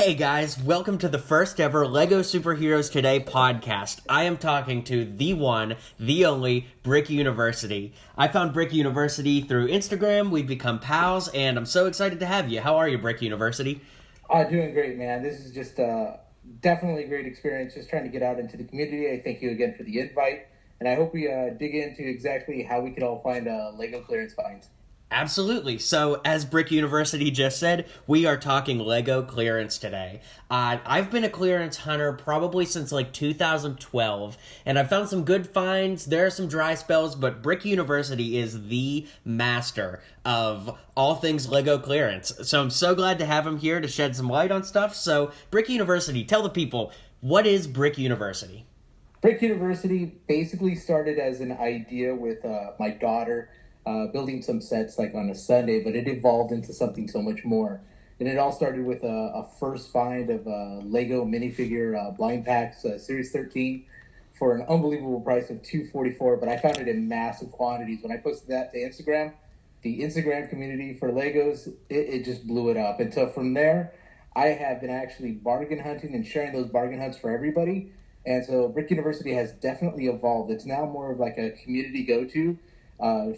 Hey guys, welcome to the first ever LEGO Superheroes Today podcast. I am talking to the one, the only, BrickUniversity. I found BrickUniversity through Instagram, we've become pals, and I'm so excited to have you. How are you, BrickUniversity? Doing great, man. This is just definitely a great experience, just trying to get out into the community. I thank you again for the invite, and I hope we dig into exactly how we can all find LEGO clearance finds. Absolutely. So, as BrickUniversity just said, we are talking LEGO clearance today. I've been a clearance hunter probably since like 2012, and I've found some good finds. There are some dry spells, but BrickUniversity is the master of all things LEGO clearance. So I'm so glad to have him here to shed some light on stuff. So, BrickUniversity, tell the people, what is BrickUniversity? BrickUniversity basically started as an idea with my daughter. Building some sets like on a Sunday, but it evolved into something so much more. And it all started with a first find of Lego minifigure blind packs, Series 13, for an unbelievable price of $244. But I found it in massive quantities. When I posted that to Instagram, the Instagram community for Legos, it just blew it up. And so from there, I have been actually bargain hunting and sharing those bargain hunts for everybody. And so BrickUniversity has definitely evolved. It's now more of like a community go-to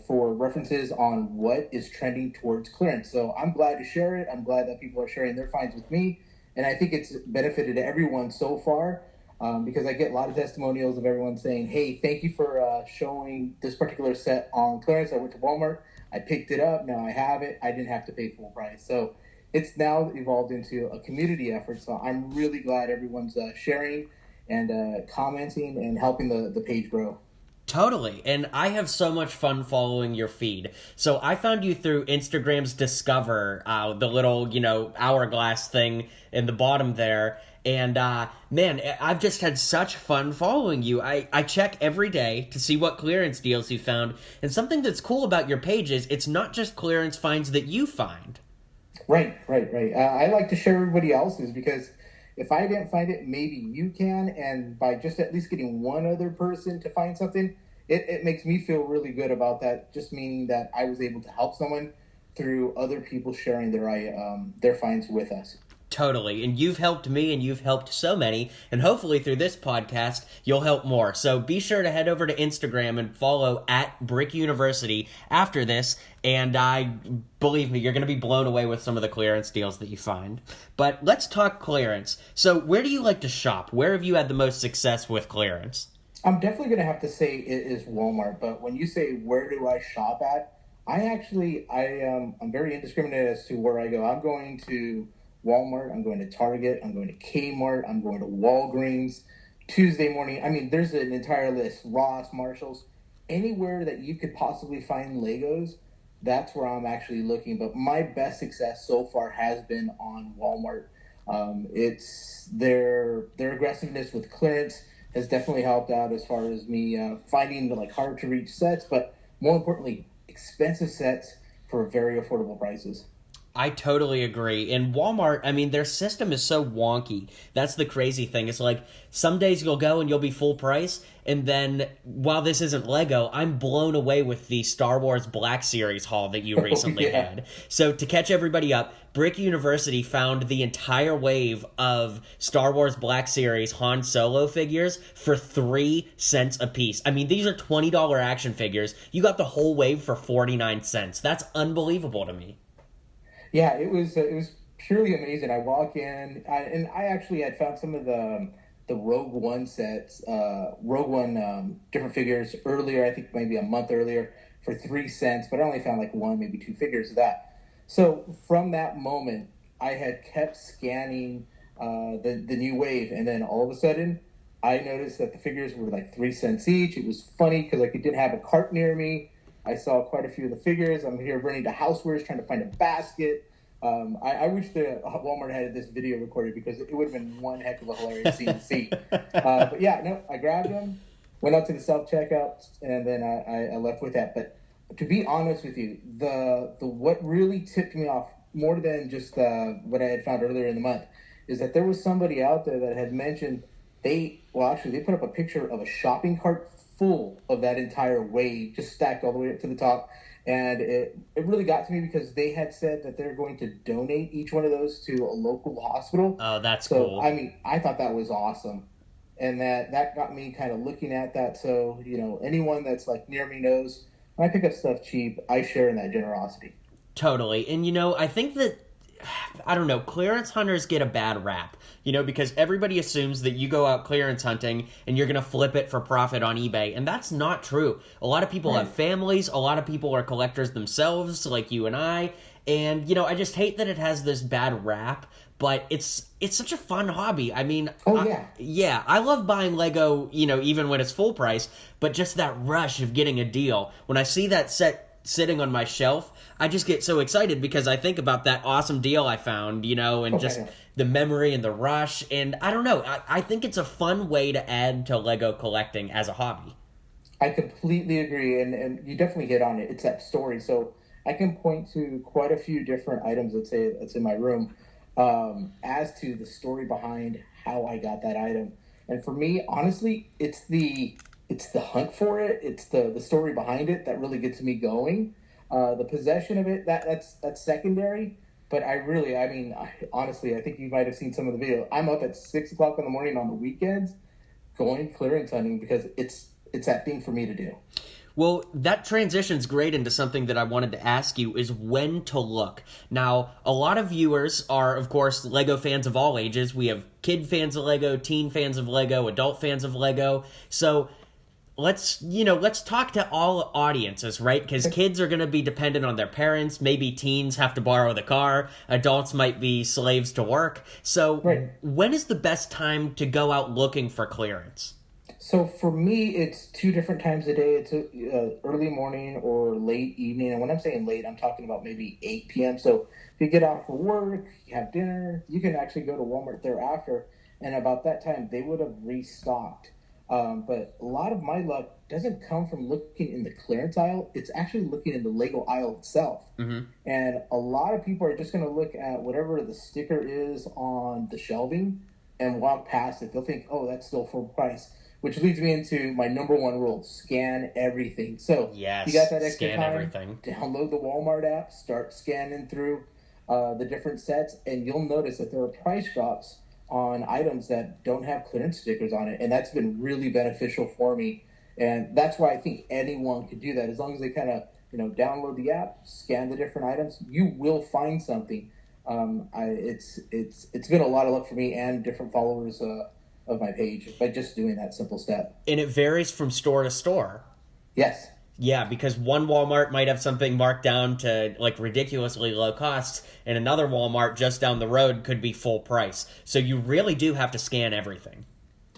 for references on what is trending towards clearance. So I'm glad to share it. I'm glad that people are sharing their finds with me. And I think it's benefited everyone so far because I get a lot of testimonials of everyone saying, hey, thank you for showing this particular set on clearance. I went to Walmart. I picked it up. Now I have it. I didn't have to pay full price. So it's now evolved into a community effort. So I'm really glad everyone's sharing and commenting and helping the page grow. Totally. And I have so much fun following your feed. So I found you through Instagram's Discover, the little, hourglass thing in the bottom there. And, man, I've just had such fun following you. I check every day to see what clearance deals you found. And something that's cool about your page is it's not just clearance finds that you find. Right. I like to share everybody else's because if I didn't find it, maybe you can. And by just at least getting one other person to find something, it makes me feel really good about that, just meaning that I was able to help someone through other people sharing their finds with us. Totally. And you've helped me and you've helped so many. And hopefully through this podcast, you'll help more. So be sure to head over to Instagram and follow at BrickUniversity after this. And believe me, you're going to be blown away with some of the clearance deals that you find. But let's talk clearance. So where do you like to shop? Where have you had the most success with clearance? I'm definitely going to have to say it is Walmart. But when you say where do I shop at, I'm very indiscriminate as to where I go. I'm going to Walmart, I'm going to Target, I'm going to Kmart, I'm going to Walgreens, Tuesday morning. I mean, there's an entire list. Ross, Marshalls, anywhere that you could possibly find Legos, that's where I'm actually looking. But my best success so far has been on Walmart. It's their aggressiveness with clearance has definitely helped out as far as me finding the hard to reach sets, but more importantly, expensive sets for very affordable prices. I totally agree. In Walmart, I mean, their system is so wonky. That's the crazy thing. It's like some days you'll go and you'll be full price, and then while this isn't Lego, I'm blown away with the Star Wars Black Series haul that you recently had. So to catch everybody up, BrickUniversity found the entire wave of Star Wars Black Series Han Solo figures for 3 cents a piece. I mean, these are $20 action figures. You got the whole wave for 49 cents. That's unbelievable to me. Yeah, it was purely amazing. I walk in, and I actually had found some of the Rogue One sets, Rogue One different figures earlier. I think maybe a month earlier for 3 cents, but I only found like one, maybe 2 figures of that. So from that moment, I had kept scanning the new wave, and then all of a sudden, I noticed that the figures were like 3 cents each. It was funny because I didn't have a cart near me. I saw quite a few of the figures. I'm here running to Housewares trying to find a basket. I wish the Walmart had this video recorded because it would have been one heck of a hilarious scene to see. But yeah, no, I grabbed them, went out to the self-checkout, and then I left with that. But to be honest with you, the what really tipped me off more than just what I had found earlier in the month is that there was somebody out there that had mentioned they put up a picture of a shopping cart full of that entire wave, just stacked all the way up to the top. And it really got to me because they had said that they're going to donate each one of those to a local hospital. Oh, that's So, I cool. mean, I thought that was awesome. And that got me kind of looking at that. So, anyone that's like near me knows when I pick up stuff cheap, I share in that generosity. Totally. And I think that I don't know, clearance hunters get a bad rap, because everybody assumes that you go out clearance hunting and you're going to flip it for profit on eBay, and that's not true. A lot of people Right. have families, a lot of people are collectors themselves, like you and I, and I just hate that it has this bad rap, but it's such a fun hobby. I mean, Oh, yeah. yeah, I love buying Lego, even when it's full price, but just that rush of getting a deal. When I see that set sitting on my shelf, I just get so excited because I think about that awesome deal I found, and just Okay. the memory and the rush. And I don't know, I think it's a fun way to add to Lego collecting as a hobby. I completely agree, and you definitely hit on it. It's that story. So I can point to quite a few different items, let's say, that's in my room, as to the story behind how I got that item. And for me, honestly, it's the hunt for it. It's the story behind it that really gets me going. The possession of it, that's secondary. But I mean, honestly, I think you might have seen some of the video. I'm up at 6 o'clock in the morning on the weekends going clearance hunting because it's that thing for me to do. Well, that transitions great into something that I wanted to ask you is when to look. Now, a lot of viewers are, of course, Lego fans of all ages. We have kid fans of Lego, teen fans of Lego, adult fans of Lego. So let's talk to all audiences, right? Because kids are going to be dependent on their parents. Maybe teens have to borrow the car. Adults might be slaves to work. So Right. when is the best time to go out looking for clearance? So for me, it's two different times a day. It's early morning or late evening. And when I'm saying late, I'm talking about maybe 8 p.m. So if you get off for work, you have dinner, you can actually go to Walmart thereafter. And about that time, they would have restocked. But a lot of my luck doesn't come from looking in the clearance aisle. It's actually looking in the Lego aisle itself. Mm-hmm. And a lot of people are just going to look at whatever the sticker is on the shelving and walk past it. They'll think, oh, that's still full price, which leads me into my number one rule: scan everything. So you got Yes, that extra scan time, everything. download the Walmart app, start scanning through the different sets, and you'll notice that there are price drops on items that don't have clearance stickers on it. And that's been really beneficial for me. And that's why I think anyone could do that. As long as they kind of, download the app, scan the different items, you will find something. It's been a lot of luck for me and different followers of my page by just doing that simple step. And it varies from store to store. Yes. Yeah, because one Walmart might have something marked down to like ridiculously low costs, and another Walmart just down the road could be full price. So you really do have to scan everything.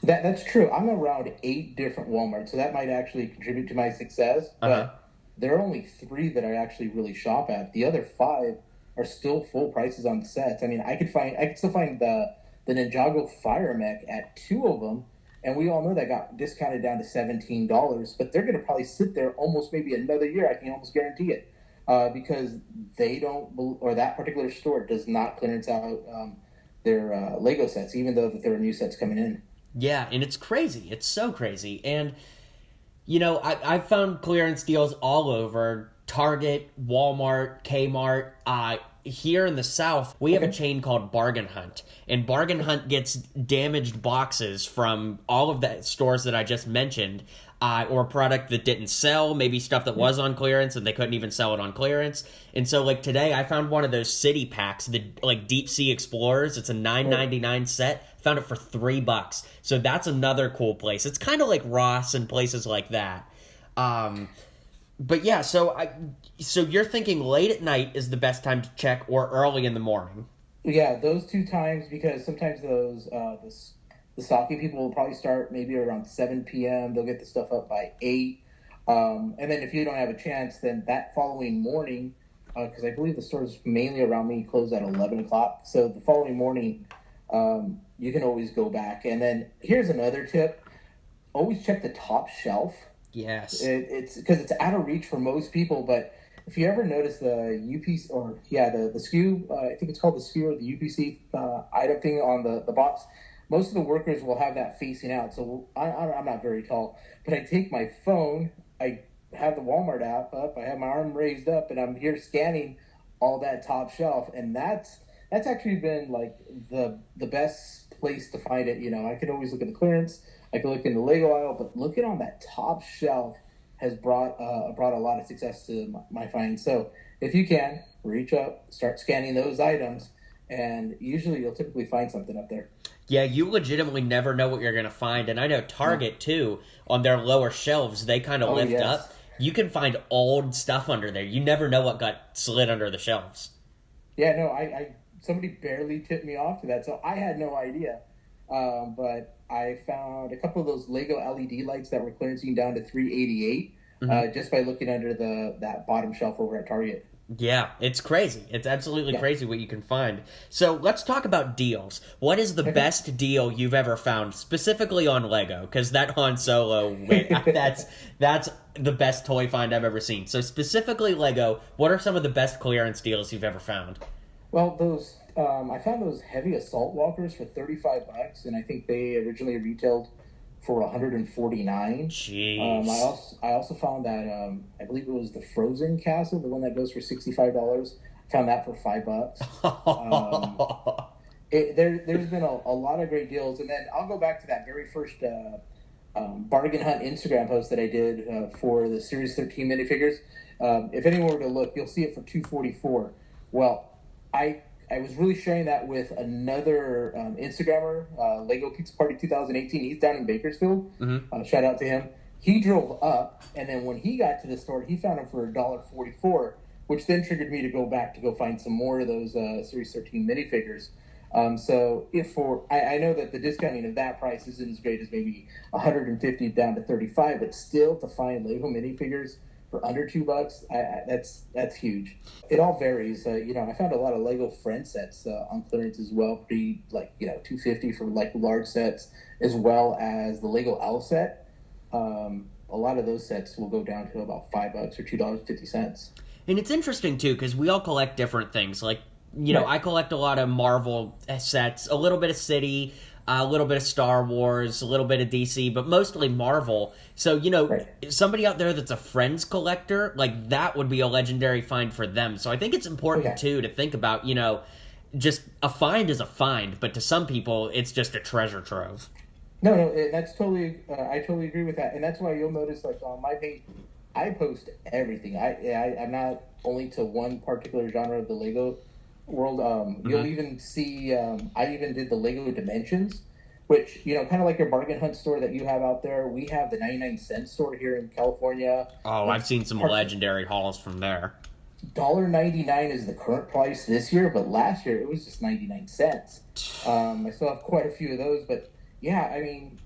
That's true. I'm around 8 different Walmarts, so that might actually contribute to my success. Uh-huh. But there are only 3 that I actually really shop at. The other 5 are still full prices on the sets. I mean, I could still find the Ninjago Fire Mech at 2 of them, and we all know that got discounted down to $17. But they're going to probably sit there almost maybe another year. I can almost guarantee it, because they don't, or that particular store does not clearance out their Lego sets, even though that there are new sets coming in. Yeah, and it's crazy. It's so crazy. And, I've found clearance deals all over Target, Walmart, Kmart. Here in the South, we have a chain called Bargain Hunt. And Bargain Hunt gets damaged boxes from all of the stores that I just mentioned, or a product that didn't sell, maybe stuff that was on clearance and they couldn't even sell it on clearance. And so, like, today I found one of those city packs, the like Deep Sea Explorers. It's a $9.99 set. Found it for $3. So that's another cool place. It's kind of like Ross and places like that. But yeah, so you're thinking late at night is the best time to check, or early in the morning? Yeah, those 2 times, because sometimes the stocking people will probably start maybe around 7 p.m. They'll get the stuff up by 8. And then if you don't have a chance, then that following morning, because I believe the stores mainly around me close at 11 o'clock. So the following morning, you can always go back. And then here's another tip: always check the top shelf. Yes. It's because it's out of reach for most people, but if you ever notice the UPC, or the SKU, I think it's called the SKU or the UPC item thing on the box, most of the workers will have that facing out. So I'm not very tall, but I take my phone, I have the Walmart app up. I have my arm raised up, and I'm here scanning all that top shelf, and that's actually been like the best place to find it. I could always look at the clearance, I could look in the Lego aisle, but looking on that top shelf has brought a lot of success to my find. So if you can reach up, start scanning those items, and usually you'll typically find something up there. Yeah, you legitimately never know what you're going to find. And I know Target, too, on their lower shelves, they kind of lift up. You can find old stuff under there. You never know what got slid under the shelves. Yeah, no, I somebody barely tipped me off to that, so I had no idea. But I found a couple of those Lego LED lights that were clearancing down to $388 just by looking under that bottom shelf over at Target. Yeah, it's crazy. It's absolutely crazy what you can find. So let's talk about deals. What is the best deal you've ever found, specifically on Lego? Because that Han Solo, that's the best toy find I've ever seen. So specifically Lego, what are some of the best clearance deals you've ever found? Well, I found those heavy assault walkers for $35, and I think they originally retailed for $149. Jeez. I also found that I believe it was the Frozen castle, the one that goes for $65. I found that for $5. There's been a lot of great deals, and then I'll go back to that very first bargain hunt Instagram post that I did for the Series 13 minifigures. If anyone were to look, you'll see it for $244. Well, I was really sharing that with another Instagrammer, Lego Pizza Party 2018. He's down in Bakersfield. Shout out to him. He drove up, and then when he got to the store, he found them for $1.44, which then triggered me to go back to go find some more of those Series 13 minifigures. So I know that the discounting of that price isn't as great as maybe $150 down to $35, but still to find Lego minifigures for under $2, that's huge. It all varies. I found a lot of Lego friend sets on clearance as well, pretty $250 for like large sets, as well as the Lego L set. A lot of those sets will go down to about $5 or $2.50. And it's interesting too because we all collect different things. Like I collect a lot of Marvel sets, a little bit of City, a little bit of Star Wars, a little bit of DC, but mostly Marvel. So, somebody out there that's a Friends collector, like, that would be a legendary find for them. So I think it's important, too, to think about, just a find is a find, but to some people, it's just a treasure trove. No, that's totally, I totally agree with that. And that's why you'll notice, like, on my page, I post everything. I'm not only to one particular genre of the Lego world. You'll even see I even did the Lego Dimensions, which kind of like your bargain hunt store that you have out there. We have the 99-cent store here in California. I've seen some legendary hauls from there. $1.99 is the current price this year, but last year it was just 99 cents. I still have quite a few of those, but yeah, I mean,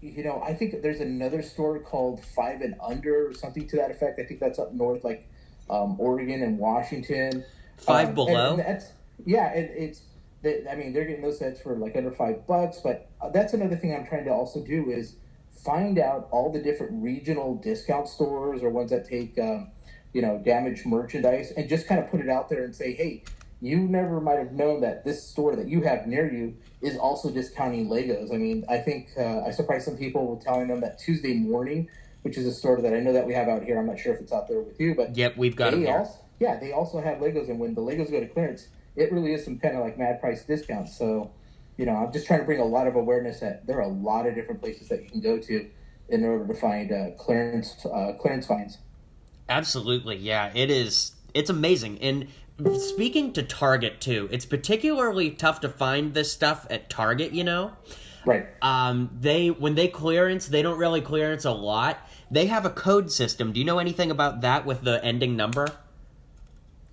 I think there's another store called 5 and Under or something to that effect. I think that's up north, like Oregon and Washington. Five Below. They're getting those sets for like under $5, but that's another thing I'm trying to also do is find out all the different regional discount stores or ones that take, damaged merchandise and just kind of put it out there and say, hey, you never might have known that this store that you have near you is also discounting Legos. I mean, I think I surprised some people with telling them that Tuesday Morning, which is a store that I know that we have out here. I'm not sure if it's out there with you, but yep, we've got them here. They also have Legos, and when the Legos go to clearance, it really is some kind of like mad price discounts. So, I'm just trying to bring a lot of awareness that there are a lot of different places that you can go to in order to find clearance finds. Absolutely, yeah, it is. It's amazing. And speaking to Target too, it's particularly tough to find this stuff at Target. Right. When they clearance, they don't really clearance a lot. They have a code system. Do you know anything about that with the ending number?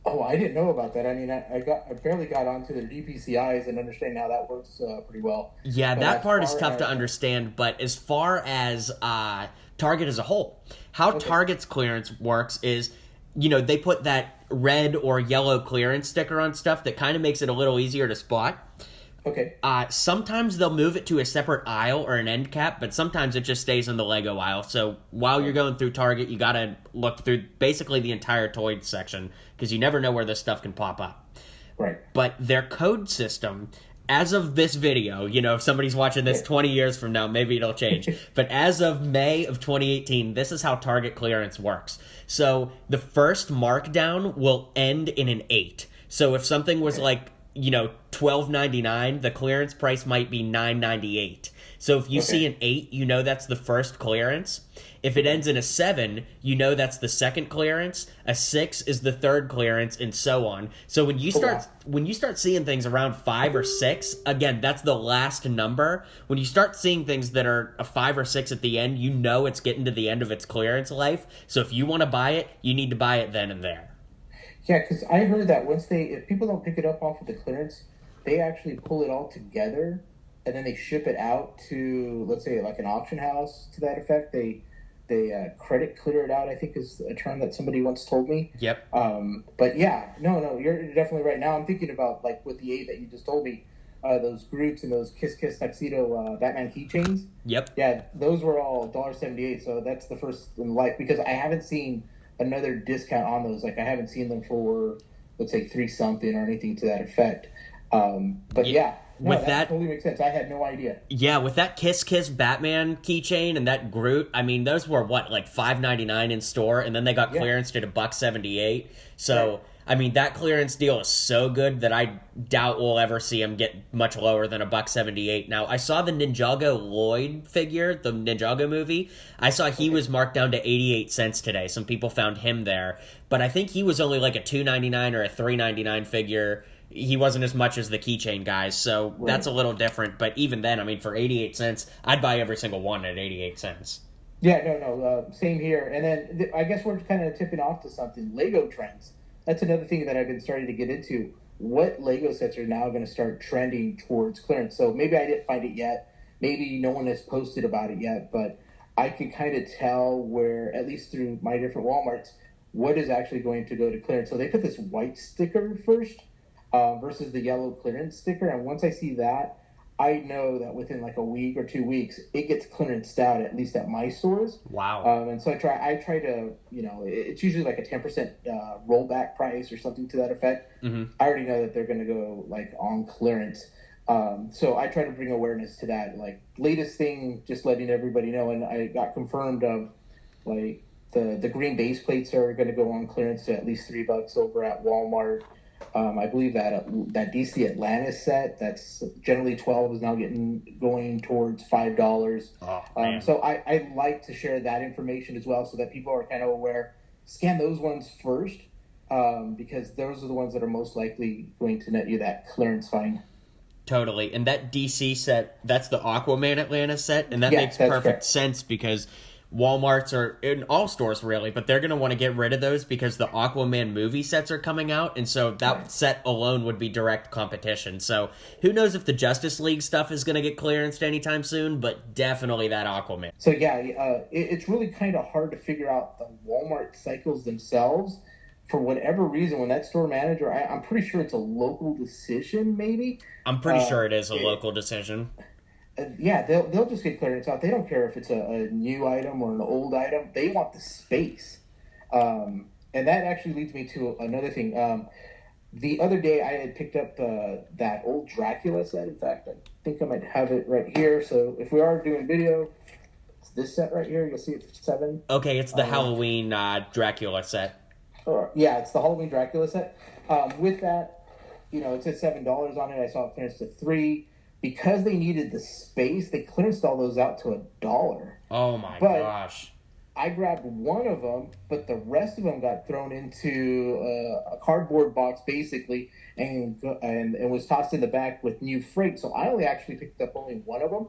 Oh, I didn't know about that. I mean, I barely got onto their DPCIs and understand how that works pretty well. Yeah, but that part is tough to understand. But as far as Target as a whole, how Target's clearance works is, they put that red or yellow clearance sticker on stuff that kind of makes it a little easier to spot. Okay. Sometimes they'll move it to a separate aisle or an end cap, but sometimes it just stays in the Lego aisle. So while you're going through Target, you got to look through basically the entire toy section because you never know where this stuff can pop up. Right. But their code system as of this video, if somebody's watching this 20 years from now, maybe it'll change. But as of May of 2018, this is how Target clearance works. So the first markdown will end in an 8. So if something was like, $12.99, the clearance price might be $9.98. So if you see an 8, that's the first clearance. If it ends in a 7, that's the second clearance. A 6 is the third clearance, and so on. So when you start seeing things around 5 or 6, again, that's the last number. When you start seeing things that are a 5 or 6 at the end, it's getting to the end of its clearance life. So if you want to buy it, you need to buy it then and there. Yeah, because I heard that if people don't pick it up off of the clearance, they actually pull it all together and then they ship it out to, let's say, like an auction house to that effect. They credit clear it out, I think is a term that somebody once told me. Yep. But yeah, no, you're definitely right. Now I'm thinking about, like, with the 8 that you just told me, those Groots and those Kiss Kiss Tuxedo Batman keychains. Yep. Yeah, those were all $1.78, so that's the first in life, because I haven't seen another discount on those. Like, I haven't seen them for, let's say, 3 something or anything to that effect. But yeah. No, that totally makes sense. I had no idea. Yeah, with that Kiss Kiss Batman keychain and that Groot, I mean, those were like $5.99 in store, and then they got clearanced at $1.78. So, right. I mean, that clearance deal is so good that I doubt we'll ever see them get much lower than $1.78. Now, I saw the Ninjago Lloyd figure, the Ninjago movie. I saw he was marked down to 88 cents today. Some people found him there, but I think he was only like a $2.99 or a $3.99 figure. He wasn't as much as the keychain guys, so that's a little different. But even then, I mean, for 88 cents, I'd buy every single one at 88 cents. Yeah, no, same here. And then I guess we're kind of tipping off to something. Lego trends. That's another thing that I've been starting to get into. What Lego sets are now going to start trending towards clearance? So maybe I didn't find it yet. Maybe no one has posted about it yet, but I can kind of tell where, at least through my different Walmarts, what is actually going to go to clearance. So they put this white sticker first. Versus the yellow clearance sticker. And once I see that, I know that within like a week or 2 weeks, it gets clearanced out, at least at my stores. Wow. And so I try to, it's usually like a 10% rollback price or something to that effect. Mm-hmm. I already know that they're going to go like on clearance. So I try to bring awareness to that. Like, latest thing, just letting everybody know, and I got confirmed like the green base plates are going to go on clearance to at least $3 over at Walmart. I believe that DC Atlantis set that's generally 12 is now going towards $5. Oh, so I like to share that information as well, so that people are kind of aware. Scan those ones first, because those are the ones that are most likely going to net you that clearance fine. Totally. And that DC set, that's the Aquaman Atlantis set, and that makes perfect sense, because Walmarts are in all stores really, but they're going to want to get rid of those because the Aquaman movie sets are coming out, and so that set alone would be direct competition. So who knows if the Justice League stuff is going to get clearanced anytime soon, but definitely that Aquaman. So yeah, it's really kind of hard to figure out the Walmart cycles themselves. For whatever reason, when that store manager, I'm pretty sure it's a local decision, maybe. I'm pretty sure it is a local decision. Yeah, they'll just get clearance out. They don't care if it's a new item or an old item. They want the space. And that actually leads me to another thing. The other day I had picked up that old Dracula set. In fact, I think I might have it right here. So if we are doing video, it's this set right here. You'll see it for $7. Okay, it's the Halloween Dracula set. Yeah, it's the Halloween Dracula set. With that, it said $7 on it. I saw it clearance to $3. Because they needed the space, they clearanced all those out to $1. Oh my gosh. I grabbed one of them, but the rest of them got thrown into a cardboard box, basically, and was tossed in the back with new freight. So I only actually picked up only one of them.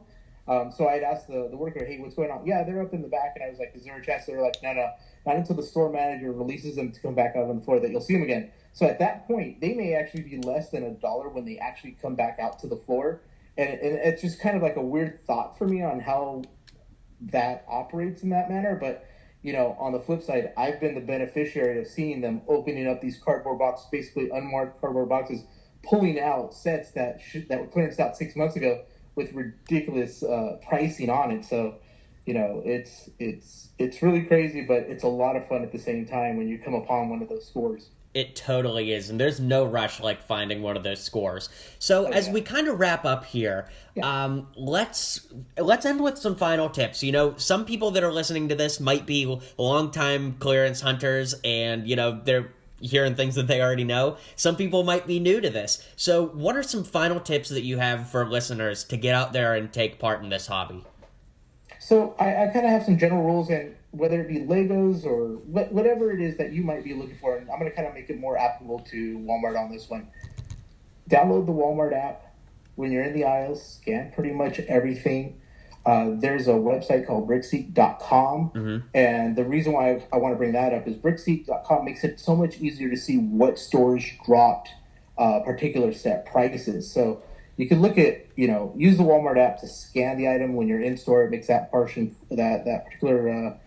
So I'd asked the worker, hey, what's going on? Yeah, they're up in the back. And I was like, is there a chance? They were like, no, not until the store manager releases them to come back out on the floor that you'll see them again. So at that point, they may actually be less than $1 when they actually come back out to the floor. And it's just kind of like a weird thought for me on how that operates in that manner. But, on the flip side, I've been the beneficiary of seeing them opening up these cardboard boxes, basically unmarked cardboard boxes, pulling out sets that were clearanced out 6 months ago with ridiculous pricing on it. So, it's really crazy, but it's a lot of fun at the same time when you come upon one of those stores. It totally is, and there's no rush like finding one of those scores. So as we kind of wrap up here, let's end with some final tips. You know, some people that are listening to this might be longtime clearance hunters, and you know they're hearing things that they already know. Some people might be new to this. So what are some final tips that you have for listeners to get out there and take part in this hobby? So I kind of have some general rules, and whether it be Legos or whatever it is that you might be looking for, and I'm going to kind of make it more applicable to Walmart on this one. Download the Walmart app. When you're in the aisles, scan pretty much everything. There's a website called BrickSeek.com, and the reason why I want to bring that up is BrickSeek.com makes it so much easier to see what stores dropped particular set prices. So you can look at, use the Walmart app to scan the item when you're in store. It makes that portion, that particular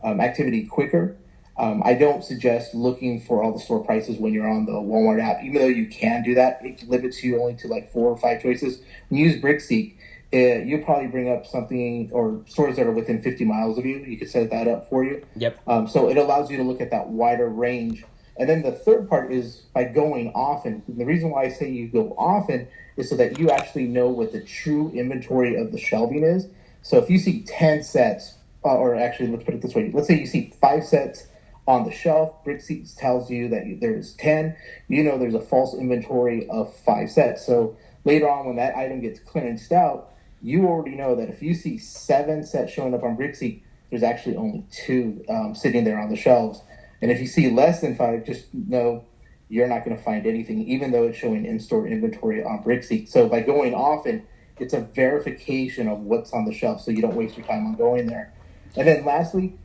activity quicker. I don't suggest looking for all the store prices when you're on the Walmart app, even though you can do that. It limits you only to like 4 or 5 choices. When you use BrickSeek, you'll probably bring up something or stores that are within 50 miles of you. You could set that up for you. Yep. So it allows you to look at that wider range. And then the third part is by going often. The reason why I say you go often is so that you actually know what the true inventory of the shelving is. So if you see 10 sets, or actually, let's put it this way. Let's say you see 5 sets on the shelf. BrickSeek tells you that there's 10. You know there's a false inventory of 5 sets. So later on when that item gets clearanced out, you already know that if you see 7 sets showing up on BrickSeek, there's actually only 2 sitting there on the shelves. And if you see less than 5, just know you're not going to find anything, even though it's showing in-store inventory on BrickSeek. So by going often, it's a verification of what's on the shelf, so you don't waste your time on going there. And then lastly,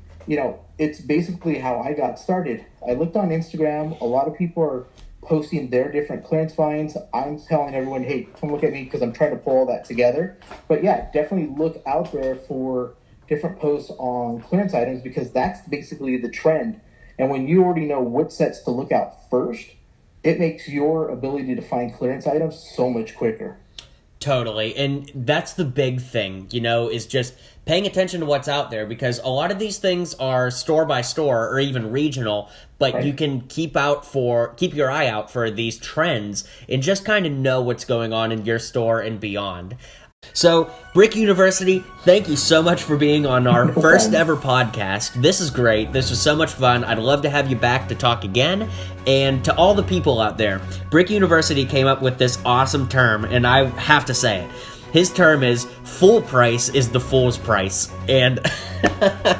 it's basically how I got started. I looked on Instagram. A lot of people are posting their different clearance finds. I'm telling everyone, hey, come look at me because I'm trying to pull all that together. But yeah, definitely look out there for different posts on clearance items because that's basically the trend. And when you already know what sets to look out first, it makes your ability to find clearance items so much quicker. Totally. And that's the big thing, is just paying attention to what's out there because a lot of these things are store by store or even regional, but you can keep your eye out for these trends and just kind of know what's going on in your store and beyond. So, Brick University, thank you so much for being on our first ever podcast. This is great. This was so much fun. I'd love to have you back to talk again. And to all the people out there, Brick University came up with this awesome term, and I have to say it. His term is, full price is the fool's price. And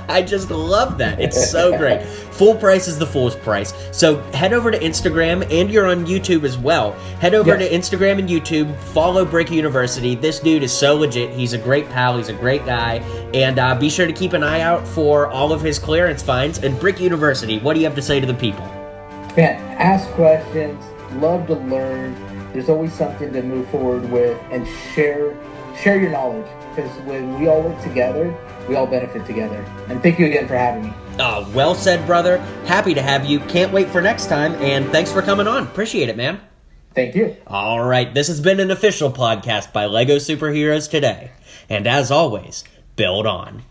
I just love that. It's so great. Full price is the fool's price. So head over to Instagram, and you're on YouTube as well. Head over to Instagram and YouTube. Follow Brick University. This dude is so legit. He's a great pal. He's a great guy. And be sure to keep an eye out for all of his clearance finds. And Brick University, what do you have to say to the people? Man, ask questions. Love to learn. There's always something to move forward with, and share your knowledge, because when we all work together, we all benefit together. And thank you again for having me. Well said, brother. Happy to have you. Can't wait for next time, and thanks for coming on. Appreciate it, man. Thank you. All right, this has been an official podcast by LEGO Superheroes Today. And as always, build on.